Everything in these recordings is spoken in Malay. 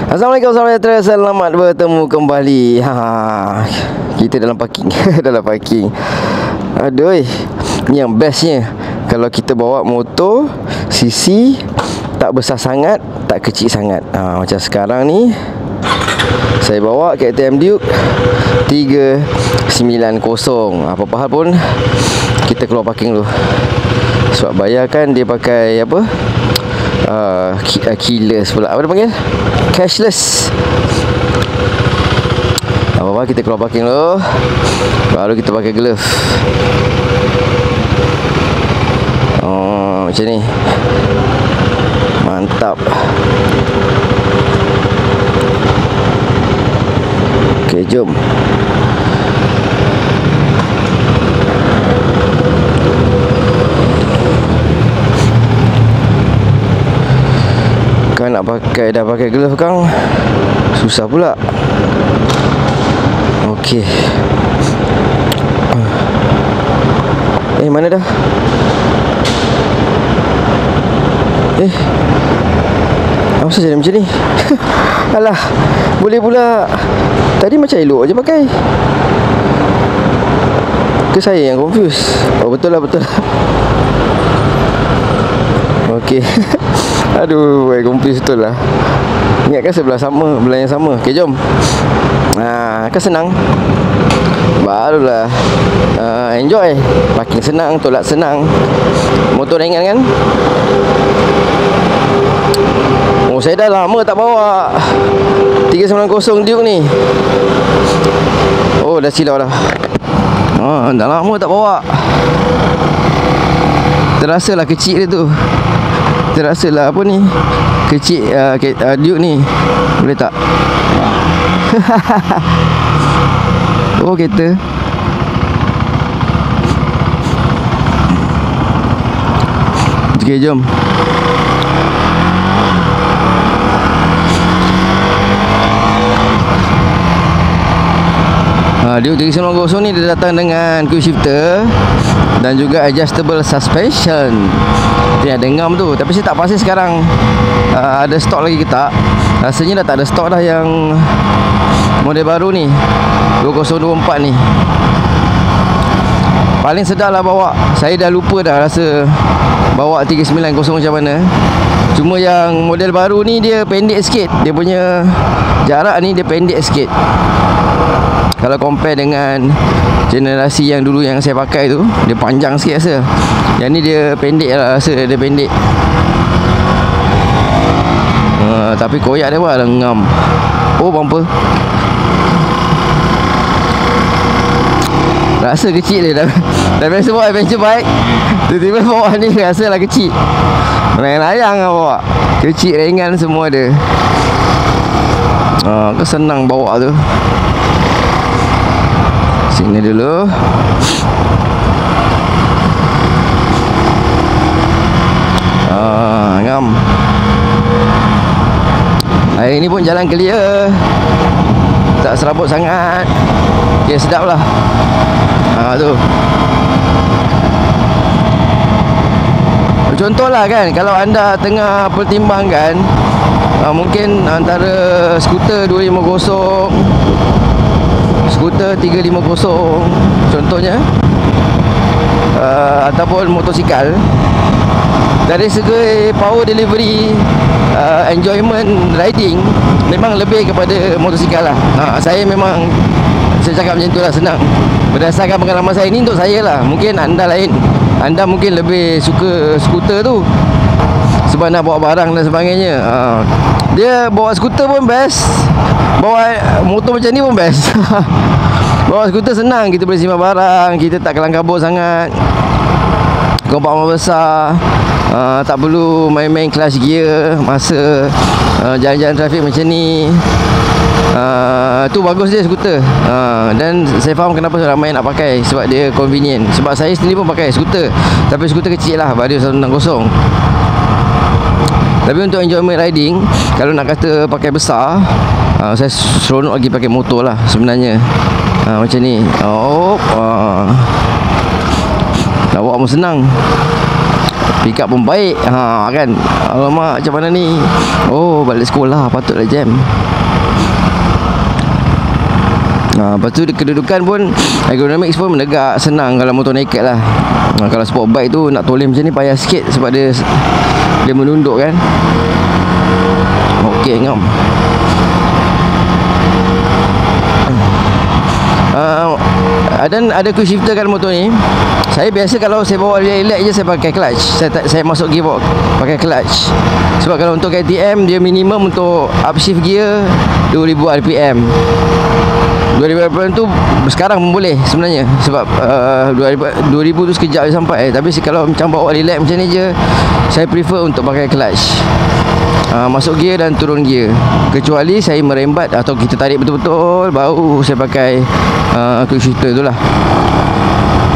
Assalamualaikum saudara, selamat bertemu kembali. Kita dalam parking. Dalam parking. Aduh, ni yang bestnya kalau kita bawa motor CC tak besar sangat, tak kecil sangat. Macam sekarang ni saya bawa KTM Duke 390. Apa-apa hal pun kita keluar parking dulu. Sebab bayarkan dia pakai apa? Keyless pula. Apa dia panggil? Cashless. Apa-apa kita keluar parking dulu, baru kita pakai glove. Oh, macam ni. Mantap. Okay, jom. Kan nak pakai, dah pakai glove kang, susah pula. Okey. Mana dah? Apa saja macam ni? Alah, boleh pula. Tadi macam elok je pakai. Ke saya yang confuse? Oh, betul lah. Okey. Aduh, confuse betul lah. Ingatkan sebelah yang sama. Okey, jom. Kan senang. Barulah enjoy. Parking senang, tolak senang. Motor ringan kan? Oh, saya dah lama tak bawa 390 Duke ni. Oh, dah silau dah. Dah lama tak bawa. Terasalah kecil dia tu. Terasalah apa ni, kecil Duke ni. Boleh tak? Oh, kereta. Okay, jom. Duke 390 ni dia datang dengan Quick Shifter dan juga adjustable suspension. Itu yang ada ngam tu. Tapi saya tak pasti sekarang ada stok lagi ke tak. Rasanya dah tak ada stok dah yang model baru ni, 2024 ni. Paling sedap lah bawa. Saya dah lupa dah rasa bawa 390 macam mana. Cuma yang model baru ni dia pendek sikit. Dia punya jarak ni dia pendek sikit. Kalau compare dengan generasi yang dulu yang saya pakai tu, dia panjang sikit rasa. Yang ni dia pendek lah, rasa dia pendek. Tapi koyak dia buat ngam. Oh, bumper. Rasa kecil dia. Dah biasa bawa adventure bike, tiba-tiba bawa ni rasa lah kecil. Layang-layang lah bawa. Kecil, ringan semua dia. Senang bawa tu. Sini dulu. Ngam. Hari ni pun jalan clear, tak serabut sangat. Okay, sedap lah. Tu contohlah kan, kalau anda tengah pertimbangkan mungkin antara skuter 250, skuter 350 contohnya, ataupun motosikal, dari segi power delivery, enjoyment riding, memang lebih kepada motosikal lah. Saya memang, saya cakap macam tu lah, senang. Berdasarkan pengalaman saya ni, untuk saya lah. Mungkin anda lain. Anda mungkin lebih suka skuter tu sebab nak bawa barang dan sebagainya. Dia bawa skuter pun best, bawa motor macam ni pun best. Bawa skuter senang, kita boleh simpan barang, kita tak kelang kabut sangat, kompakmen besar. Tak perlu main-main clutch gear masa jalan-jalan trafik macam ni. Tu bagus dia skuter. Dan saya faham kenapa ramai nak pakai, sebab dia convenient. Sebab saya sendiri pun pakai skuter, tapi skuter kecil lah, Vario 160. Tapi untuk enjoyment riding, kalau nak kata pakai besar, saya seronok lagi pakai motor lah sebenarnya. Macam ni. Nak bawa pun senang. Pick up pun baik. Kan. Alamak, macam mana ni? Oh, balik sekolah patutlah jam. Lepas tu kedudukan pun ergonomics pun menegak, senang kalau motor naked lah. Kalau sport bike tu nak toleh macam ni payah sikit sebab dia menunduk kan. Okey ngam. Dan ada quick shifter kan motor ni. Saya biasa kalau saya bawa relax je saya pakai clutch. Saya masuk gearbox pakai clutch. Sebab kalau untuk KTM dia minimum untuk upshift gear 2000 RPM. 2000 RPM tu sekarang pun boleh sebenarnya. Sebab 2000 tu sekejap je sampai. Tapi kalau macam bawa relax macam ni je, saya prefer untuk pakai clutch. Masuk gear dan turun gear. Kecuali saya merembat atau kita tarik betul-betul, baru saya pakai quick shifter tu lah.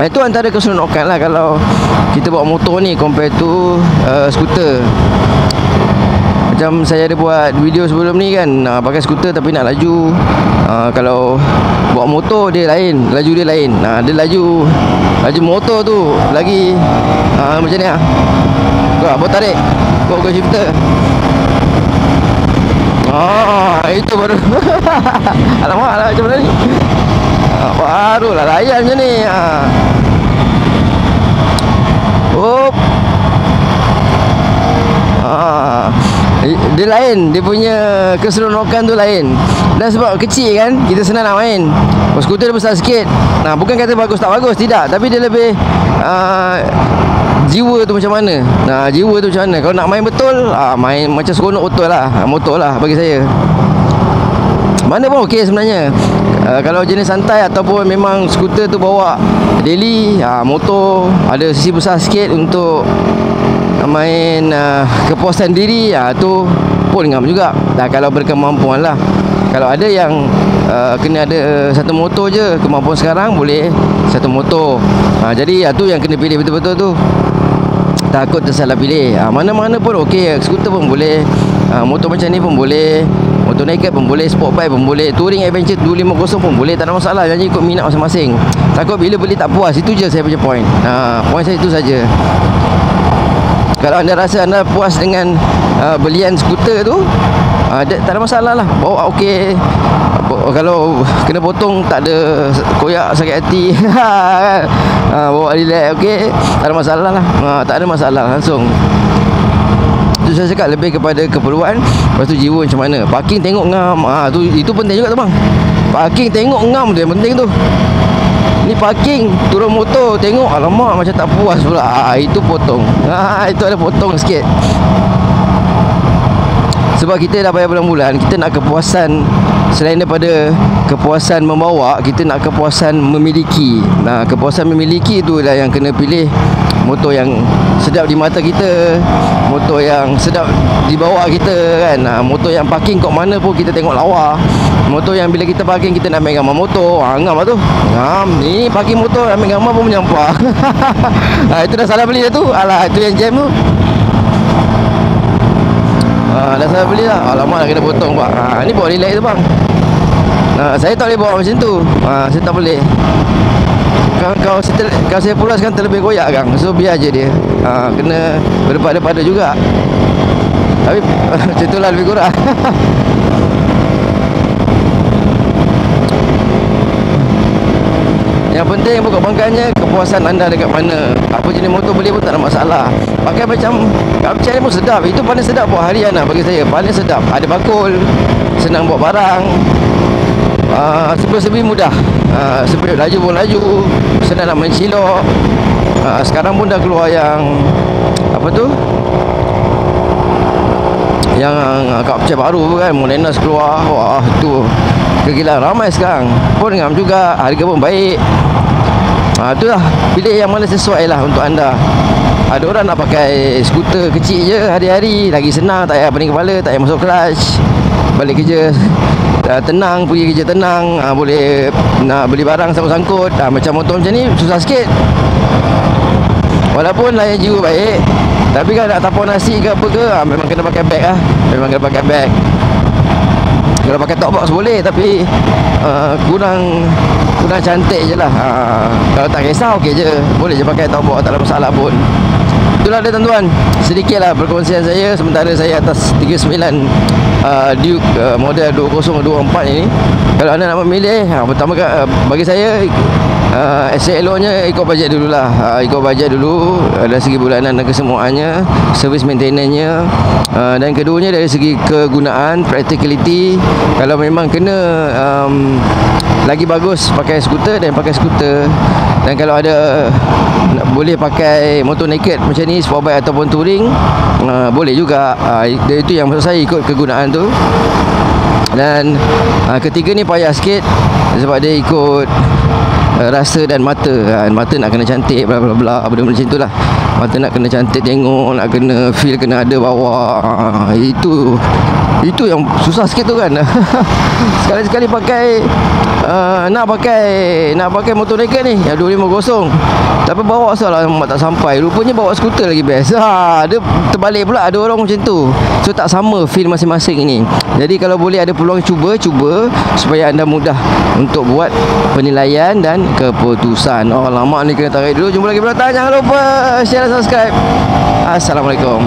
Itu antara keseronokan lah kalau kita bawa motor ni compare to skuter. Macam saya ada buat video sebelum ni kan, pakai skuter tapi nak laju. Kalau bawa motor dia lain, laju dia lain. Dia laju motor tu lagi macam ni lah. Bawa tarik, bawa quick shifter. Itu baru alamak macam mana ni. Barulah layan macam ni. Dia lain, dia punya keseronokan tu lain. Dan sebab kecil kan, kita senang nak main. Skuter dia besar sikit. Bukan kata bagus tak bagus, tidak. Tapi dia lebih jiwa tu macam mana. Jiwa tu macam mana. Kalau nak main betul, main macam seronok betul lah. Motor lah bagi saya. Mana pun okey sebenarnya. Kalau jenis santai ataupun memang skuter tu bawa daily, motor ada sisi besar sikit untuk main kepuasan diri, tu pun ngam juga. Kalau berkemampuan lah. Kalau ada yang kena ada satu motor je, kemampuan sekarang boleh satu motor. Jadi tu yang kena pilih betul-betul tu. Takut tersalah pilih. Mana-mana pun okey. Skuter pun boleh, motor macam ni pun boleh, motor naked pun boleh, sport bike pun boleh, touring adventure 250 pun boleh, tak ada masalah. Jangan ikut minat masing-masing. Takut bila beli tak puas, itu je saya punya point. Point saya itu saja. Kalau anda rasa anda puas dengan belian skuter tu, tak ada masalah lah. Bawa okey. Kalau kena potong tak ada koyak sakit hati. Bawa relax okey, tak ada masalah lah. Tak ada masalah langsung. Itu saya cakap lebih kepada keperluan. Lepas tu jiwa macam mana. Parking tengok ngam. Itu penting juga tu bang. Parking tengok ngam tu yang penting tu. Ni parking, turun motor tengok, alamak macam tak puas pula. Itu potong. Itu ada potong sikit. Sebab kita dah bayar bulan-bulan, kita nak kepuasan. Selain daripada kepuasan membawa, kita nak kepuasan memiliki. Kepuasan memiliki tu lah yang kena pilih. Motor yang sedap di mata kita, motor yang sedap dibawa kita kan. Motor yang parking kat mana pun kita tengok lawa. Motor yang bila kita parking kita nak ambil gambar motor. Ngam lah tu. Ngam ni parking motor ambil gambar pun menyampah. Itu dah salah beli dah tu. Alah, itu yang jam tu. Dah salah beli lah. Alamak, dah kena potong pak. Ni bawa relax tu bang. Saya tak boleh bawa macam tu. Saya tak boleh. Kalau saya pulaskan terlebih koyak kan. So biar je dia. Kena berpada-pada juga. Tapi macam itulah lebih kurang. Yang penting pokok pangkalnya kepuasan anda dekat mana. Apa jenis motor beli pun tak ada masalah. Pakai macam Kapcai ni pun sedap. Itu paling sedap buat harian lah bagi saya. Paling sedap. Ada bakul, senang buat barang, sepi-sepi mudah. Sepi laju pun laju, senang nak mencilok. Sekarang pun dah keluar yang apa tu, yang Kapcai baru kan, Molenas keluar. Wah, tu kegilaan ramai sekarang. Pun ngam juga, harga pun baik. Itulah, pilih yang mana sesuai lah untuk anda. Ada orang nak pakai skuter kecil je hari-hari, lagi senang, tak payah pening kepala, tak payah masuk clutch. Balik kerja tenang, pergi kerja tenang, boleh nak beli barang sangkut-sangkut. Macam motor macam ni susah sikit. Walaupun layan jiwa baik, tapi kan nak tapau nasi ke apa ke, memang kena pakai bag lah. Memang kena pakai bag. Kalau pakai top box boleh, tapi kurang cantik je lah. Kalau tak kisah okey je, boleh je pakai top box, tak ada masalah pun. Itulah dia tuan-tuan, sedikitlah perkongsian saya sementara saya atas 39 Duke model 2024 ini. Kalau anda nak memilih, pertama bagi saya eloknya ikut bajet dululah. Ikut bajet dulu dari segi bulanan dan kesemuanya, servis maintenance-nya, dan keduanya dari segi kegunaan, practicality. Kalau memang kena lagi bagus pakai skuter dan pakai skuter. Dan kalau ada boleh pakai motor naked macam ni, sport bike ataupun touring, boleh juga. Itu yang maksud saya, ikut kegunaan tu. Dan ketiga ni payah sikit sebab dia ikut rasa dan mata. Mata nak kena cantik, bla bla bla, benda macam itulah. Mata nak kena cantik tengok, nak kena feel, kena ada bawa. Itu yang susah sikit tu kan. Sekali-sekali pakai nak pakai motor naked ni yang 250, tapi bawa salah tak sampai. Rupanya bawa skuter lagi best. Dia terbalik pula, ada orang macam tu. So tak sama feel masing-masing ini. Jadi kalau boleh ada peluang, cuba supaya anda mudah untuk buat penilaian dan keputusan. Oh lama ni kena tarik dulu. Jumpa lagi belakang. Jangan lupa share dan subscribe. Assalamualaikum.